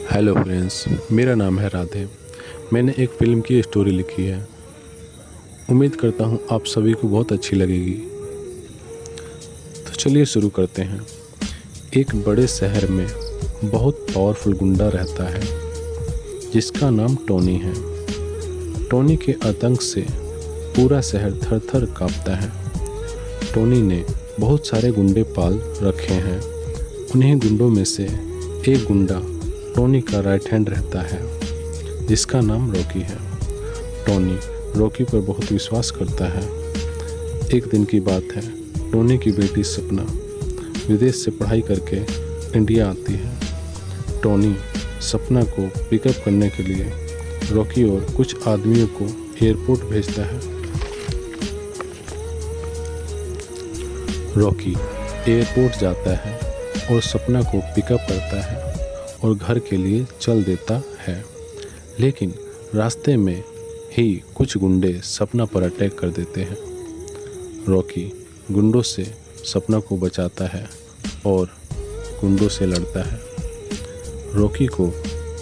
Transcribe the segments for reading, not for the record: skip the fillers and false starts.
Hello friends, मेरा नाम है राधे। मैंने एक फ़िल्म की स्टोरी लिखी है। उम्मीद करता हूँ आप सभी को बहुत अच्छी लगेगी। तो चलिए शुरू करते हैं। एक बड़े शहर में बहुत पावरफुल गुंडा रहता है जिसका नाम टोनी है। टोनी के आतंक से पूरा शहर थर थर काँपता है। टोनी ने बहुत सारे गुंडे पाल रखे हैं। उन्हीं गुंडों में से एक गुंडा टोनी का राइट हैंड रहता है जिसका नाम रॉकी है। टोनी रॉकी पर बहुत विश्वास करता है। एक दिन की बात है, टोनी की बेटी सपना विदेश से पढ़ाई करके इंडिया आती है। टोनी सपना को पिकअप करने के लिए रॉकी और कुछ आदमियों को एयरपोर्ट भेजता है। रॉकी एयरपोर्ट जाता है और सपना को पिकअप करता है और घर के लिए चल देता है। लेकिन रास्ते में ही कुछ गुंडे सपना पर अटैक कर देते हैं। रॉकी गुंडों से सपना को बचाता है और गुंडों से लड़ता है। रॉकी को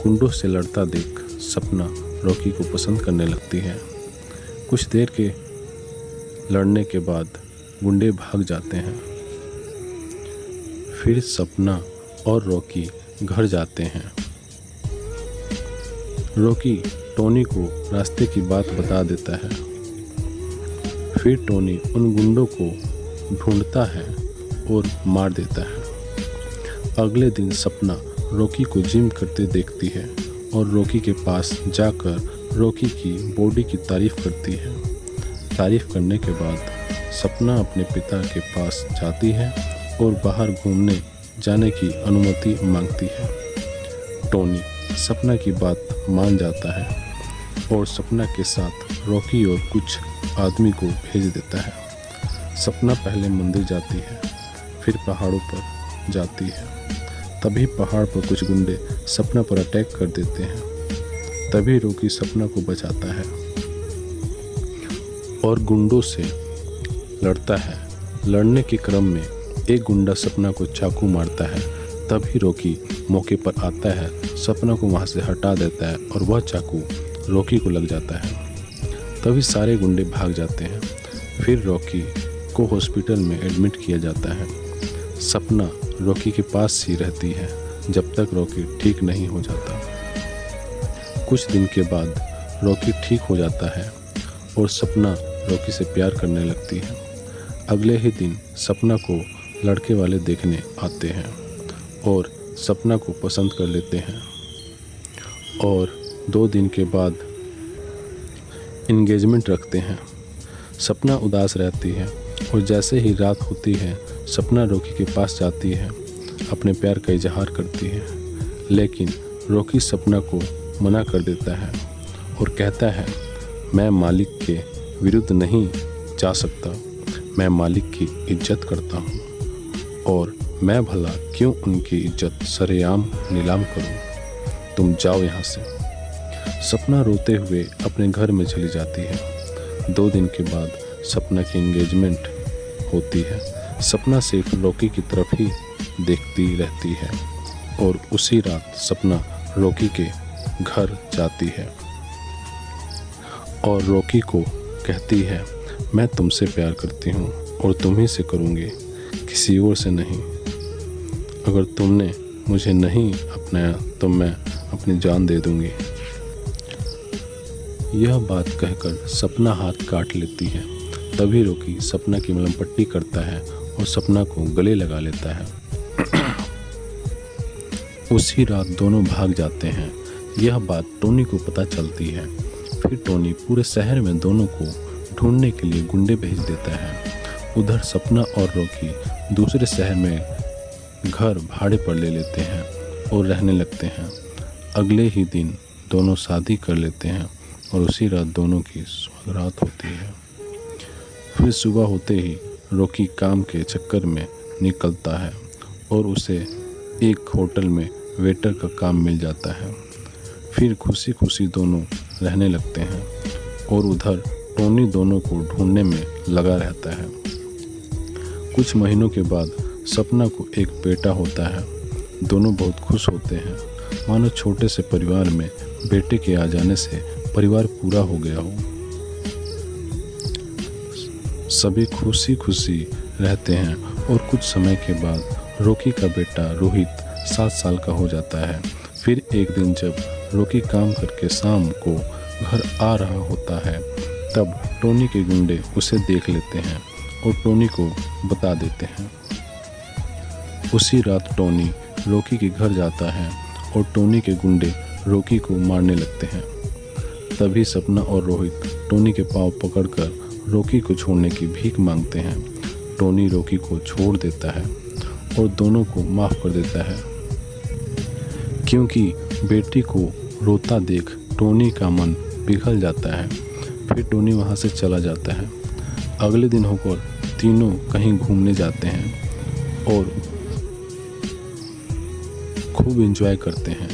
गुंडों से लड़ता देख सपना रॉकी को पसंद करने लगती है। कुछ देर के लड़ने के बाद गुंडे भाग जाते हैं। फिर सपना और रॉकी घर जाते हैं। रॉकी टोनी को रास्ते की बात बता देता है। फिर टोनी उन गुंडों को ढूंढता है और मार देता है। अगले दिन सपना रॉकी को जिम करते देखती है और रॉकी के पास जाकर रॉकी की बॉडी की तारीफ करती है। तारीफ करने के बाद सपना अपने पिता के पास जाती है और बाहर घूमने जाने की अनुमति मांगती है। टोनी सपना की बात मान जाता है और सपना के साथ रॉकी और कुछ आदमी को भेज देता है। सपना पहले मंदिर जाती है, फिर पहाड़ों पर जाती है। तभी पहाड़ पर कुछ गुंडे सपना पर अटैक कर देते हैं। तभी रॉकी सपना को बचाता है और गुंडों से लड़ता है। लड़ने के क्रम में एक गुंडा सपना को चाकू मारता है। तभी रॉकी मौके पर आता है, सपना को वहां से हटा देता है और वह चाकू रॉकी को लग जाता है। तभी सारे गुंडे भाग जाते हैं। फिर रॉकी को हॉस्पिटल में एडमिट किया जाता है। सपना रॉकी के पास ही रहती है जब तक रॉकी ठीक नहीं हो जाता। कुछ दिन के बाद रॉकी ठीक हो जाता है और सपना रॉकी से प्यार करने लगती है। अगले ही दिन सपना को लड़के वाले देखने आते हैं और सपना को पसंद कर लेते हैं और 2 दिन के बाद एंगेजमेंट रखते हैं। सपना उदास रहती है और जैसे ही रात होती है सपना रॉकी के पास जाती है, अपने प्यार का इजहार करती है। लेकिन रॉकी सपना को मना कर देता है और कहता है, मैं मालिक के विरुद्ध नहीं जा सकता, मैं मालिक की इज्जत करता हूँ और मैं भला क्यों उनकी इज्जत सरेआम नीलाम करूं। तुम जाओ यहाँ से। सपना रोते हुए अपने घर में चली जाती है। 2 दिन के बाद सपना की एंगेजमेंट होती है। सपना सिर्फ रॉकी की तरफ ही देखती रहती है और उसी रात सपना रॉकी के घर जाती है और रॉकी को कहती है, मैं तुमसे प्यार करती हूँ और तुम ही से करूँगी, किसी और से नहीं। अगर तुमने मुझे नहीं अपनाया तो मैं अपनी जान दे दूँगी। यह बात कहकर सपना हाथ काट लेती है। तभी रॉकी सपना की मलहम पट्टी करता है और सपना को गले लगा लेता है। उसी रात दोनों भाग जाते हैं। यह बात टोनी को पता चलती है। फिर टोनी पूरे शहर में दोनों को ढूंढने के लिए गुंडे भेज देता है। उधर सपना और रॉकी दूसरे शहर में घर भाड़े पर ले लेते हैं और रहने लगते हैं। अगले ही दिन दोनों शादी कर लेते हैं और उसी रात दोनों की सुहागरात होती है। फिर सुबह होते ही रॉकी काम के चक्कर में निकलता है और उसे एक होटल में वेटर का काम मिल जाता है। फिर खुशी खुशी दोनों रहने लगते हैं और उधर टोनी दोनों को ढूंढने में लगा रहता है। कुछ महीनों के बाद सपना को एक बेटा होता है। दोनों बहुत खुश होते हैं। मानो छोटे से परिवार में बेटे के आ जाने से परिवार पूरा हो गया हो। सभी खुशी खुशी रहते हैं और कुछ समय के बाद रॉकी का बेटा रोहित 7 साल का हो जाता है। फिर एक दिन जब रॉकी काम करके शाम को घर आ रहा होता है, तब टोनी के गुंडे उसे देख लेते हैं और टोनी को बता देते हैं। उसी रात टोनी रॉकी के घर जाता है और टोनी के गुंडे रॉकी को मारने लगते हैं। तभी सपना और रोहित टोनी के पांव पकड़कर रॉकी को छोड़ने की भीख मांगते हैं। टोनी रॉकी को छोड़ देता है और दोनों को माफ़ कर देता है, क्योंकि बेटी को रोता देख टोनी का मन पिघल जाता है। फिर टोनी वहाँ से चला जाता है। अगले दिन होकर तीनों कहीं घूमने जाते हैं और खूब एंजॉय करते हैं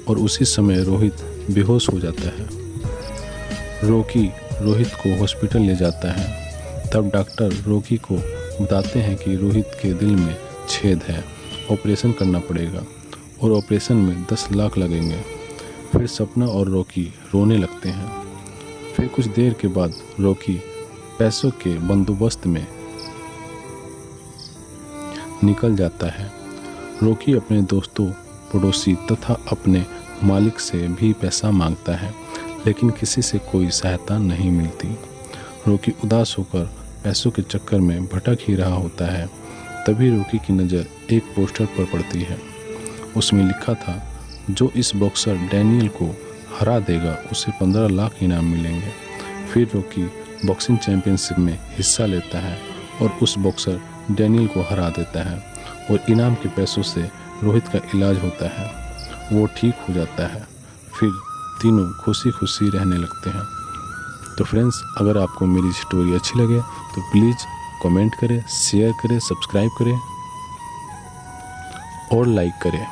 और उसी समय रोहित बेहोश हो जाता है। रॉकी रोहित को हॉस्पिटल ले जाता है। तब डॉक्टर रॉकी को बताते हैं कि रोहित के दिल में छेद है, ऑपरेशन करना पड़ेगा और ऑपरेशन में 10 लाख लगेंगे। फिर सपना और रॉकी रोने लगते हैं। फिर कुछ देर के बाद रॉकी पैसों के बंदोबस्त में निकल जाता है। रॉकी अपने दोस्तों, पड़ोसी तथा अपने मालिक से भी पैसा मांगता है, लेकिन किसी से कोई सहायता नहीं मिलती। रॉकी उदास होकर पैसों के चक्कर में भटक ही रहा होता है। तभी रॉकी की नज़र एक पोस्टर पर पड़ती है। उसमें लिखा था, जो इस बॉक्सर डैनियल को हरा देगा उसे 15 लाख इनाम मिलेंगे। फिर रॉकी बॉक्सिंग चैंपियनशिप में हिस्सा लेता है और उस बॉक्सर डैनियल को हरा देता है और इनाम के पैसों से रोहित का इलाज होता है। वो ठीक हो जाता है। फिर तीनों खुशी खुशी रहने लगते हैं। तो फ्रेंड्स, अगर आपको मेरी स्टोरी अच्छी लगे तो प्लीज़ कमेंट करें, शेयर करें, सब्सक्राइब करें और लाइक करें।